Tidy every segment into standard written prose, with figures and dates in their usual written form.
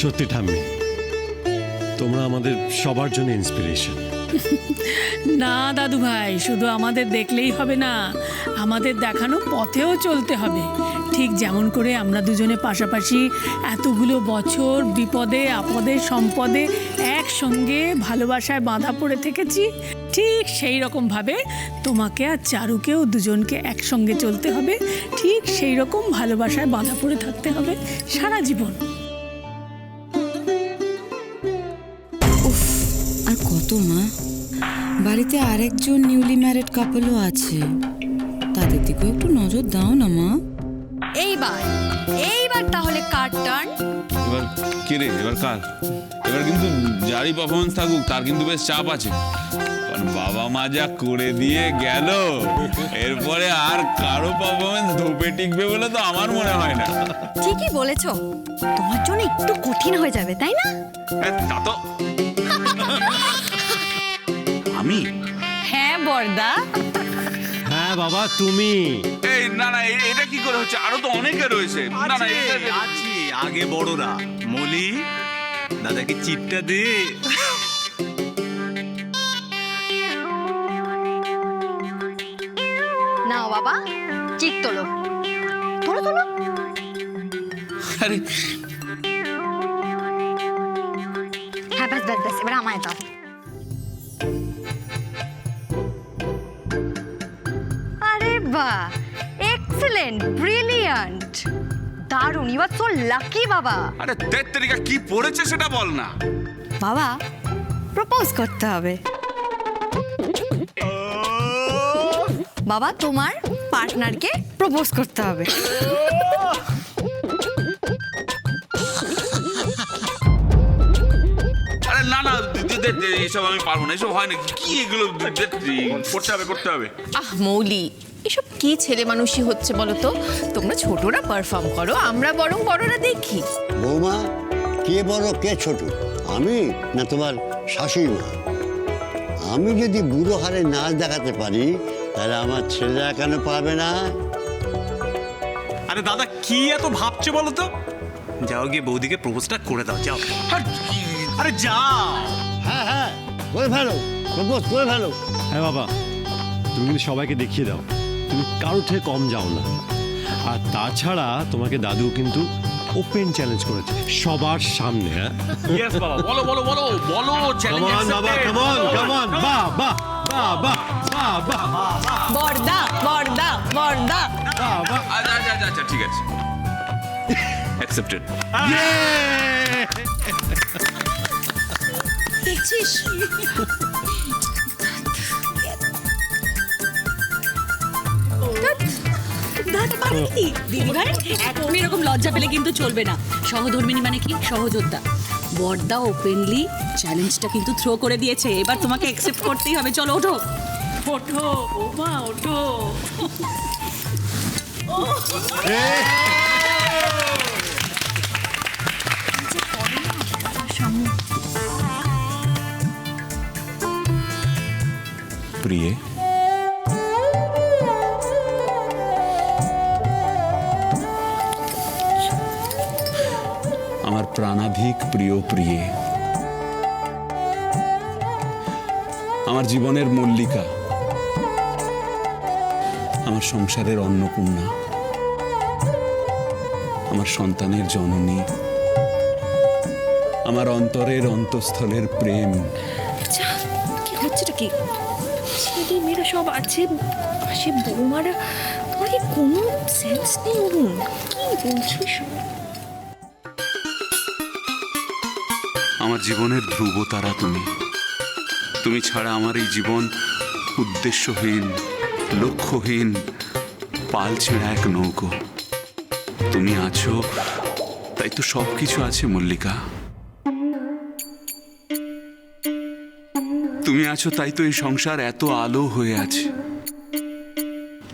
সত্যি ঠাম্মি, তোমরা আমাদের সবার জন্য ইন্সপিরেশন। না দাদু ভাই, শুধু আমাদের দেখলেই হবে না, আমাদের দেখানো পথেও চলতে হবে। ঠিক যেমন করে আমরা দুজনে পাশাপাশি এতগুলো বছর বিপদে আপদে সম্পদে একসঙ্গে ভালোবাসায় বাঁধা পড়ে থেকেছি, ঠিক সেই রকমভাবে তোমাকে আর চারুকেও দুজনকে একসঙ্গে চলতে হবে। ঠিক সেই রকম ভালোবাসায় বাঁধা পড়ে থাকতে হবে সারা জীবন। আর কত মা, বাড়িতে আরেকজন নিউলি ম্যারিড কাপলও আছে, তাদের দিকেও একটু নজর দাও না মা। এইবার তাহলে কার টার্ন? এবার কে রে? এবার কার? এবার কিন্তু যারই পারফরমেন্স থাকুক তার কিন্তু বেশ চাপ আছে, কারণ বাবা মা যা করে দিয়ে গেল, এরপরে আর কারো পারফরমেন্স ধোপে টিকবে বলে তো আমার মনে হয় না। ঠিকই বলেছো, তোমার জন্য একটু কঠিন হয়ে যাবে, তাই না? তা তো আমি হ্যাঁ বর্দা। হ্যাঁ বাবা, তুমি। এই না না, এটা কি করে হচ্ছে? আরো তো অনেকে রয়েছে। না না, আছি আগে বড়রা। মলি, দাদাকে চিপটা দে। নাও বাবা, চিক তোলো তোলো তোলো। আরে হ্যাঁ ব্যাস ব্যাস ব্যাস, এবার আমায় দাও। আরে বাহ, এক্সেলেন্ট, ব্রিলিয়ান্ট, দারুণ, ইউ আর সো লাকি বাবা। আরে দেখ তরিকা কি পড়েছে সেটা বল না। বাবা, প্রপোজ করতে হবে। বাবা, তোমার পার্টনারকে প্রপোজ করতে হবে। আরে না না, এসব আমি পারবো না, এসব হয় না। কি এগুলো? করতে হবে করতে হবে। আহ মৌলি, এসব কি ছেলে মানুষই হচ্ছে বলো তো? তোমরা ছোটরা পারফর্ম করো, আমরা বরং বড়রা দেখি। বৌমা, কে বড় কে ছোট, আমি না তোমার শাশুড়ি মা? আমি যদি বুড়ো হারে নাচ দেখাতে পারি, তাহলে আমার ছেলেরা কেন পারবে না? আরে দাদা, কি এত ভাবছে বলো তো? যাও গিয়ে বৌদিকে প্রপোজটা করে দাও, যাও। আরে যাও। হ্যাঁ হ্যাঁ, করে ফেলো, প্রপোজ করে ফেলো। হ্যাঁ বাবা, তুমি কিন্তু সবাইকে দেখিয়ে দাও তুমি কারো থেকে কম যাও না। আর তাছাড়া তোমাকে দাদু কিন্তু ওপেন চ্যালেঞ্জ করেছে সবার সামনে। হ্যাঁ, ইয়েস বাবা, বলো বলো বলো বলো। কাম অন বাবা, কাম অন কাম অন। বাহ বাহ বাহ বাহ বাহ বাহ বর্দা বর্দা বর্দা। বাহ বাহ। আচ্ছা আচ্ছা আচ্ছা আচ্ছা, ঠিক আছে, অ্যাকসেপ্টেড। দেখছিস? দিদিভাই, এখন এরকম লজ্জা পেলে কিন্তু চলবে না। সহধর্মিনী মানে কি? সহযোদ্ধা। বর্দা ওপেনলি চ্যালেঞ্জটা কিন্তু থ্রো করে দিয়েছে, এবার তোমাকে অ্যাকসেপ্ট করতেই হবে। চলো ওঠো ওঠো ও মা, ওঠো। প্রিয়ে, আমার প্রাণাধিক প্রিয় প্রিয়ে, আমার জীবনের মল্লিকা, আমার সংসারের অন্নপূর্ণা, আমার সন্তানের জননী, আমার অন্তরের অন্তঃস্থলের প্রেম। কি হচ্ছেটা কি? ছেলে মেয়েরা সব আছে, সে বৌমারা, তোমার কি কোনো সেন্স নেই? অরুণ, কি বলছো এসব? আমার জীবনের ধ্রুব তারা তুমি। তুমি ছাড়া আমার এই জীবন উদ্দেশ্যহীন, লক্ষ্যহীন, পাল ছেঁড়া এক নৌকো। তুমি আছো তাই তো সব কিছু আছে মল্লিকা। তুমি আছো তাই তো এই সংসার এত আলো হয়ে আছে।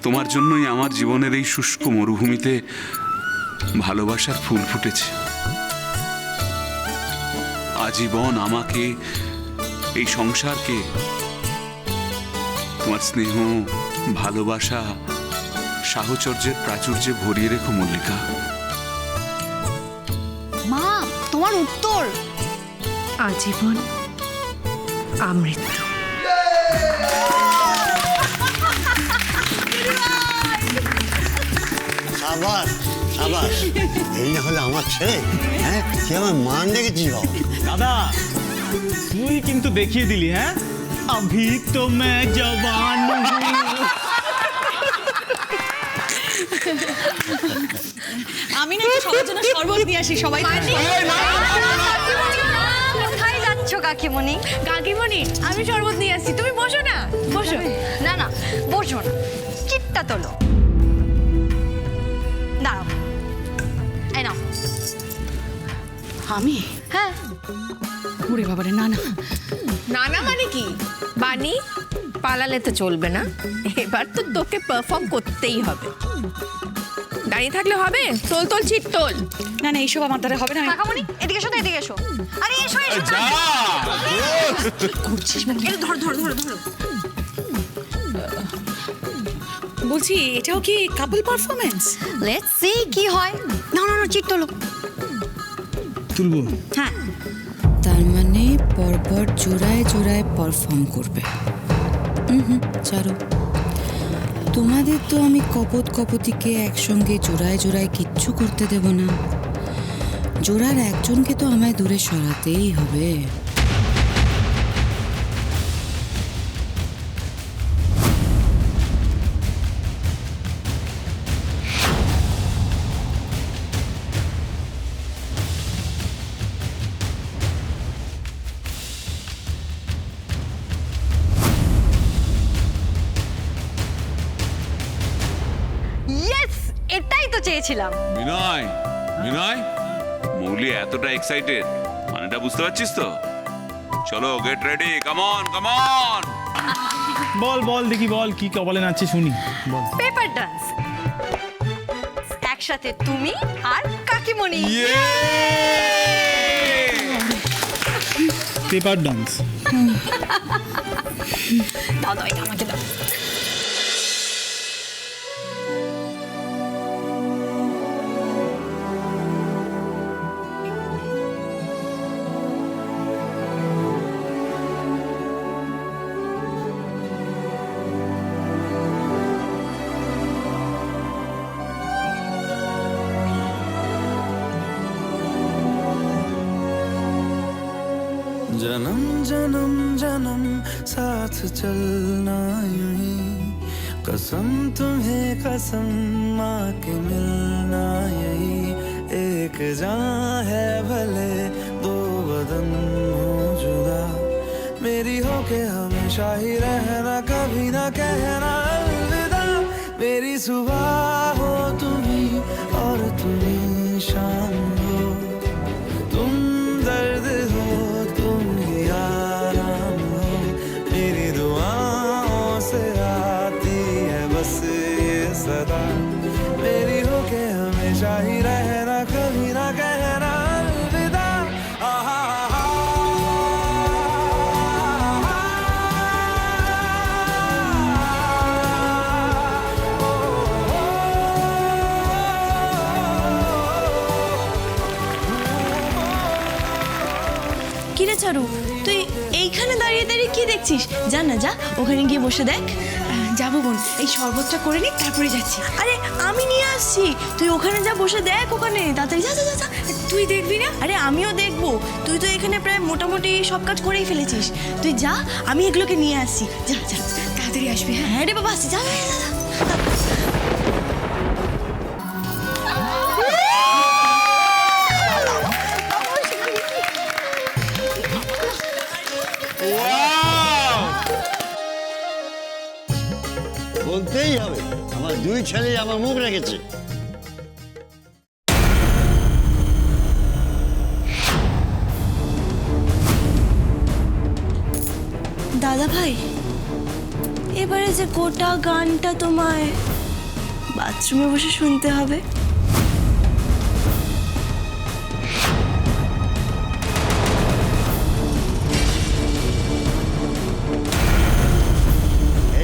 তোমার জন্যই আমার জীবনের এই শুষ্ক মরুভূমিতে ভালোবাসার ফুল ফুটেছে। আজীবন আমাকে, এই সংসারকে তোমার স্নেহ, ভালোবাসা, সাহচর্যের প্রাচুর্যে ভরিয়ে রেখো মল্লিকা। মা, তোমার উত্তর আজীবন আমৃত্যু। সাবাস সাবাস, এই না হলে আমার ছেলে। হ্যাঁ, তুই আমার মান রেখেছিস বাবা। দাদা তুই কিন্তু দেখিয়ে দিলি, হ্যাঁ अभी तो मैं जवान हूँ। আমি না সবার জন্য শরবত নিয়ে আসি, সবাই কোথায় যাচ্ছ কাকিমণি? কাকিমণি আমি শরবত নিয়ে আসছি, তুমি বসো না, বসো। না না, বসো না, চিটটা তোলো। দাঁড়াও, এই নাও। আমি হ্যাঁ, ওরে বাবারে, না না, না না মানে কি বানি, পালালে তো চলবে না, এবার তো তোকে পারফর্ম করতেই হবে। দাঁড়িয়ে থাকলে হবে? তোল তোল ছিট তোল। না না, এইসব আমার দ্বারা হবে না। কাকামণি এদিকে এসো তো, এদিকে এসো। আরে এসো এসো। করছিস এই ধরো ধরো ধরো ধরো। বলছি, এটাও কি কাপল পারফরমেন্স? লেটস সি কি হয়। না না না, চিট তোলো। তুলবো? হ্যাঁ, তার মানে পরপর জোড়ায় জোড়ায় পারফর্ম করবে। চারু, তোমাদের তো আমি কপত কপতিকে একসঙ্গে জোড়ায় জোড়ায় কিচ্ছু করতে দেব না। জোড়ার একজনকে তো আমায় দূরে সরাতেই হবে। ইয়েস, এটাই তো চেয়েছিলাম। বিনয়, বিনয়, মৌলি এতটা এক্সাইটেড, মানেটা বুঝতে পারছিস তো? চলো, get ready, come on come on. বল বল দেখি, বল কি কপালে নাচছে শুনি, বল। পেপার ডান্স, একসাথে তুমি আর কাকিমণি। Paper dance. দাও দাও, এটা আমাকে দাও। जन्म जन्म जन्म साथ चलना यूं ही, कसम तुम्हें कसम माँ के मिलना यही। एक जान है भले दो बदन हो जुदा, मेरी हो के हमेशा ही रहना, कभी ना कहना अलविदा। मेरी सुबह हो तुम्ही और तुम्ही शाम हो, तुम दर्द हो तुम ही आराम हो। मेरी दुआओं से आती है बस ये सदा, मेरी हो के हमेशा ही रहना, कभी ना कहना अलविदा। কিরে চারু, তুই এইখানে দাঁড়িয়ে দাঁড়িয়ে কি দেখছিস? যা না, যা ওখানে গিয়ে বসে দেখ। যাবো বোন, এই শরবতটা করে নি, তারপরে যাচ্ছি। আরে আমি নিয়ে আসছি, তুই ওখানে যা বসে দেখ, ওখানে তাড়াতাড়ি যা যা যা। তুই দেখবি না? আরে আমিও দেখবো, তুই তো এখানে প্রায় মোটামুটি সব কাজ করেই ফেলেছিস। তুই যা, আমি এগুলোকে নিয়ে আসছি। যা যা, তাড়াতাড়ি আসবি। হ্যাঁ রে বাবা, আসছি, যা যা যা। বলতেই হবে, আমার দুই ছেলে আমার মুখ রেখেছে। দাদা ভাই, এবারে যে গোটা গানটা তোমায় বাথরুমে বসে শুনতে হবে।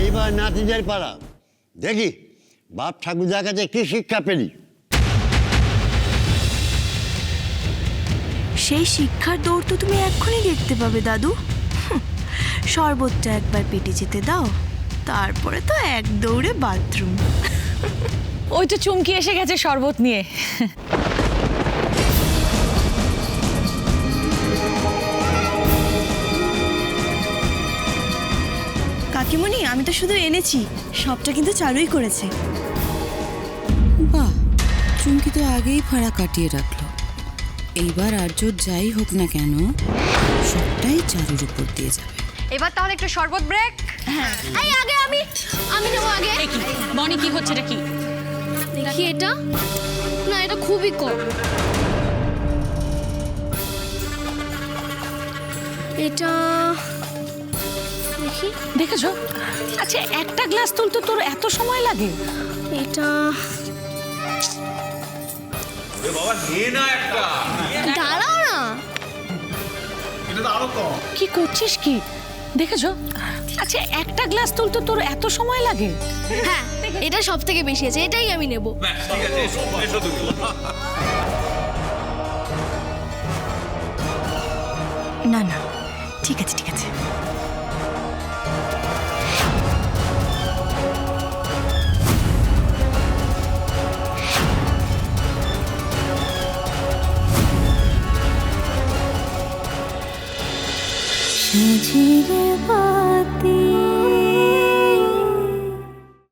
এইবার নাতিদের পাড়া, দেখি বাপ ঠাকুরদার কাছে কি শিক্ষা পেলি। সেই শিক্ষার দৌড় তো তুমি এক্ষুনি দেখতে পাবে দাদু। শরবতটা একবার পেটে যেতে দাও, তারপরে তো এক দৌড়ে বাথরুম। ওই তো চুমকি এসে গেছে শরবত নিয়ে। কাকিমণি, আমি তো শুধু এনেছি, সবটা কিন্তু চারুই করেছে। বাহ, চুমকি তো আগেই ভাড়া কাটিয়ে রাখলো। এইবার আর্য যাই হোক না কেন, সবটাই চারুর উপর দিয়ে যাবে। এবার তাহলে একটু শরবত ব্রেক। এই আগে আমি নেবো আগে। বনি কি হচ্ছে কি? দেখি এটা, না এটা খুবই কম। এটা দেখি, দেখেছো? আচ্ছা একটা গ্লাস তুলতে তোর এত সময় লাগে? এটা দাঁড়াও না। কি করছিস কি? দেখেছো? আচ্ছা একটা গ্লাস তুলতে তোর এত সময় লাগে? হ্যাঁ, এটা সব থেকে বেশি আছে, এটাই আমি নেব। না না, ঠিক আছে ঠিক আছে। সাজিয়ে বাতি